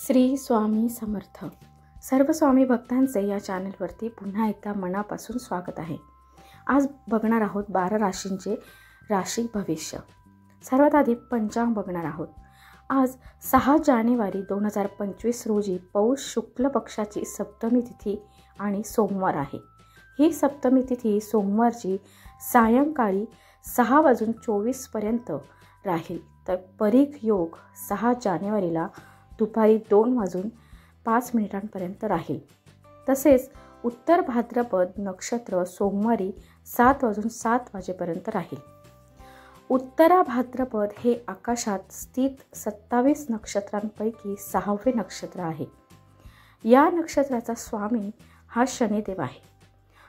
श्री स्वामी समर्थ. सर्व स्वामी भक्तांचे या चॅनलवरती पुन्हा एकदा मनापासून स्वागत आहे. आज बघणार आहोत 12 राशींचे राशी भविष्य. सर्वात आधी पंचांग बघणार आहोत. आज 6 जानेवारी 2025 रोजी पौष शुक्ल पक्षाची सप्तमी तिथी आणि सोमवार आहे. ही सप्तमी तिथी सोमवारची सायंकाळी 6:24 पर्यंत राहील, तर परीघ योग 6 जानेवारीला दुपारी 2:05 पर्यंत राहील. तसेच उत्तर भाद्रपद नक्षत्र सोमवारी 7:07 वाजेपर्यंत राहील. उत्तरा भाद्रपद हे आकाशात स्थित 27 नक्षत्रांपैकी 6वे नक्षत्र आहे. या नक्षत्राचा स्वामी हा शनिदेव आहे,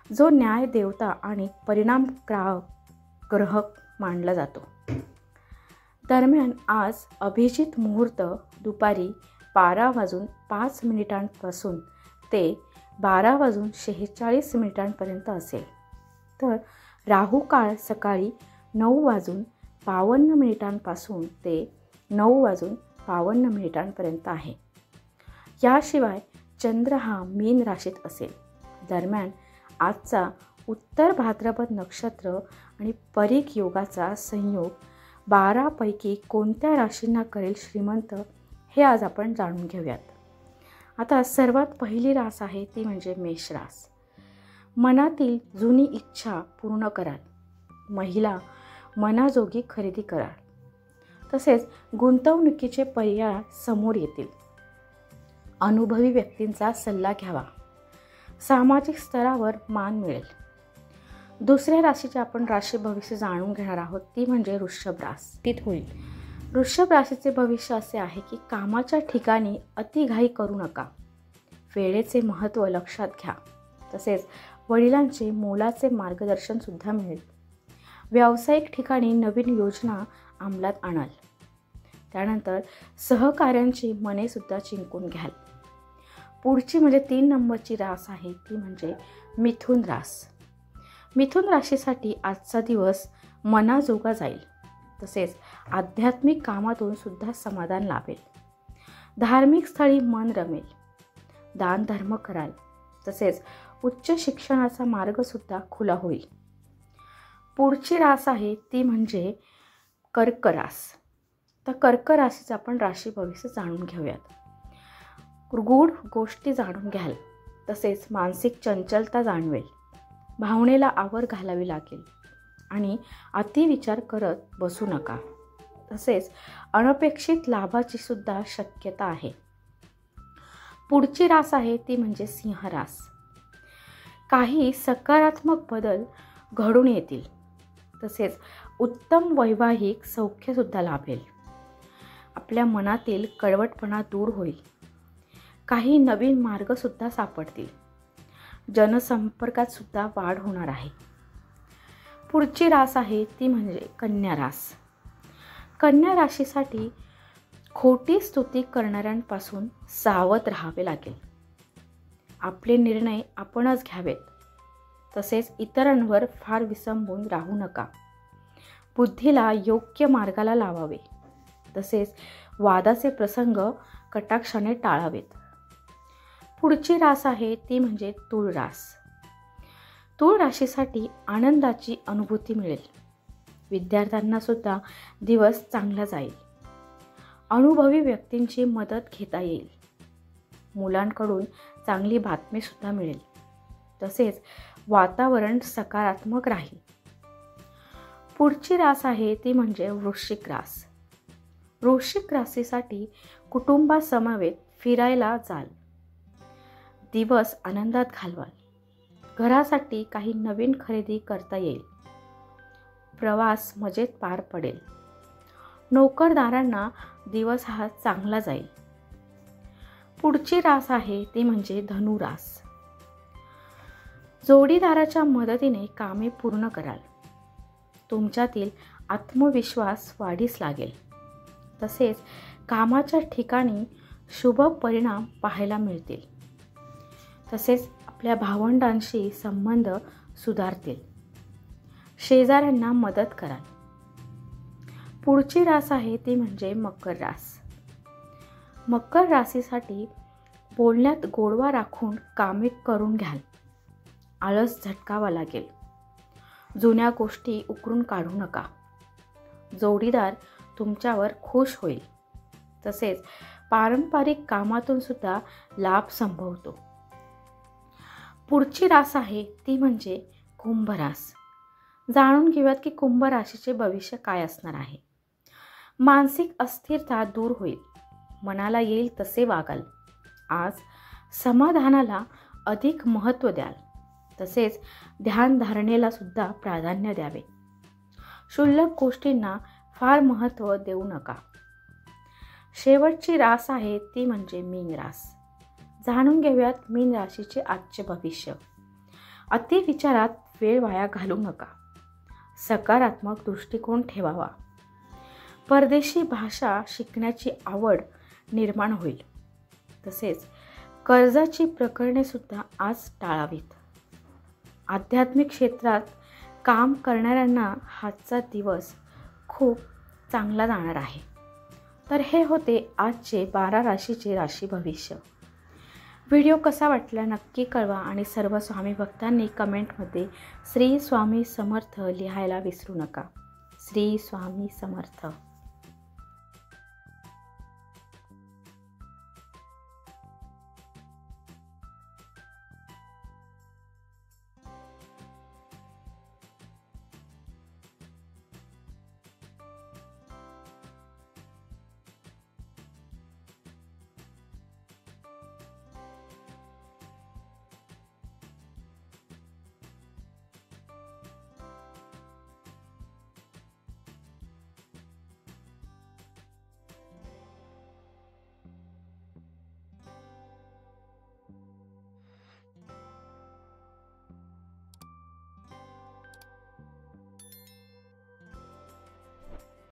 जो न्याय देवता आणि परिणाम ग्रह मानला जातो. दरम्यान आज अभिजित मुहूर्त दुपारी 12:05 पासून ते 12:46 पर्यंत असेल, तर राहू काळ सकाळी 9:52 पासून ते 9:52 पर्यंत आहे. याशिवाय चंद्र हा मीन राशीत असेल. दरम्यान आजचा उत्तर भाद्रपद नक्षत्र आणि परीघ योगाचा संयोग 12 पैकी कोणत्या राशींना करेल श्रीमंत, हे आज आपण जाणून घेऊयात. आता सर्वात पहिली रास आहे ती म्हणजे मेष रास. मनातील जुनी इच्छा पूर्ण कराल. महिला मनाजोगी खरेदी कराल. तसेच गुंतवणुकीचे पर्याय समोर येतील. अनुभवी व्यक्तींचा सल्ला घ्यावा. सामाजिक स्तरावर मान मिळेल. दुसऱ्या राशीचे आपण राशी भविष्य जाणून घेणार आहोत, ती म्हणजे वृषभ रास. तीत होईल. वृषभ राशीचे भविष्य असे आहे की कामाच्या ठिकाणी अतिघाई करू नका. वेळेचे महत्त्व लक्षात घ्या. तसेच वडिलांचे मोलाचे मार्गदर्शन सुद्धा मिळेल. व्यावसायिक ठिकाणी नवीन योजना अंमलात आणाल. त्यानंतर सहकाऱ्यांची मने सुद्धा जिंकून घ्याल. पुढची म्हणजे 3 नंबरची रास आहे ती म्हणजे मिथुन रास. मिथुन राशीसाठी आजचा दिवस मनाजोगा जाईल. तसेच आध्यात्मिक कामातून सुद्धा समाधान लाभेल. धार्मिक स्थळी मन रमेल. दान धर्म कराल. तसेच उच्च शिक्षणाचा मार्ग सुद्धा खुला होईल. पुढची रास आहे ती म्हणजे कर्क रास. तर कर्क राशीचं आपण राशी भविष्य जाणून घेऊयात. गूढ गोष्टी जाणून घ्याल. तसेच मानसिक चंचलता जाणवेल. भावनेला आवर घालावी लागेल आणि अतिविचार करत बसू नका. तसेच अनपेक्षित लाभाची सुद्धा शक्यता आहे. पुढची रास आहे ती म्हणजे सिंह रास. काही सकारात्मक बदल घडून येतील. तसेच उत्तम वैवाहिक सौख्य सुद्धा लाभेल. आपल्या मनातील कळवटपणा दूर होईल. काही नवीन मार्ग सुद्धा सापडतील. जनसंपर्कात सुद्धा वाढ होणार आहे. पुढची रास आहे ती म्हणजे कन्या रास. कन्या राशीसाठी खोटी स्तुती करणाऱ्यांपासून सावध राहावे लागेल. आपले निर्णय आपणच घ्यावेत. तसेच इतरांवर फार विसंबून राहू नका. बुद्धीला योग्य मार्गाला लावावे. तसेच वादाचे प्रसंग कटाक्षाने टाळावेत. पुढची रास आहे ती म्हणजे तूळ रास. तूळ राशीसाठी आनंदाची अनुभूती मिळेल. विद्यार्थ्यांना सुद्धा दिवस चांगला जाईल. अनुभवी व्यक्तींची मदत घेता येईल. मुलांकडून चांगली बातमी सुद्धा मिळेल. तसेच वातावरण सकारात्मक राहील. पुढची रास आहे ती म्हणजे वृश्चिक रास. वृश्चिक राशीसाठी कुटुंबासमवेत फिरायला जाल. दिवस आनंदात घालवाल. घरासाठी काही नवीन खरेदी करता येईल. प्रवास मजेत पार पडेल. नोकरदारांना दिवस हा चांगला जाईल. पुढची रास आहे ती म्हणजे धनु रास. जोडीदाराच्या मदतीने कामे पूर्ण कराल. तुमच्यातील आत्मविश्वास वाढीस लागेल. तसेच कामाच्या ठिकाणी शुभ परिणाम पाहायला मिळतील. तसेच आपल्या भावंडांशी संबंध सुधारतील. शेजाऱ्यांना मदत कराल. पुढची रास आहे ती म्हणजे मकर रास. मकर राशीसाठी बोलण्यात गोडवा राखून कामे करून घ्याल. आळस झटकावा लागेल. जुन्या गोष्टी उकरून काढू नका. जोडीदार तुमच्यावर खुश होईल. तसेच पारंपरिक कामातून सुद्धा लाभ संभवतो. पुढची रास आहे ती म्हणजे कुंभ रास. जाणून घेऊयात की कुंभ राशीचे भविष्य काय असणार आहे. मानसिक अस्थिरता दूर होईल. मनाला येईल तसे वागाल. आज समाधानाला अधिक महत्त्व द्याल. तसेच ध्यानधारणेला सुद्धा प्राधान्य द्यावे. क्षुल्लक गोष्टींना फार महत्त्व देऊ नका. शेवटची रास आहे ती म्हणजे मीन रास. जाणून घेऊयात मीन राशीचे आजचे भविष्य. अतिविचारात वेळ वाया घालू नका. सकारात्मक दृष्टिकोन ठेवावा. परदेशी भाषा शिकण्याची आवड निर्माण होईल. तसेच कर्जाची प्रकरणे सुद्धा आज टाळावीत. आध्यात्मिक क्षेत्रात काम करणाऱ्यांना आजचा दिवस खूप चांगला जाणार आहे. तर हे होते आजचे 12 राशीचे राशी भविष्य. व्हिडिओ कसा वाटला नक्की कळवा आणि सर्व स्वामी भक्तांनी कमेंटमध्ये श्री स्वामी समर्थ लिहायला विसरू नका. श्री स्वामी समर्थ.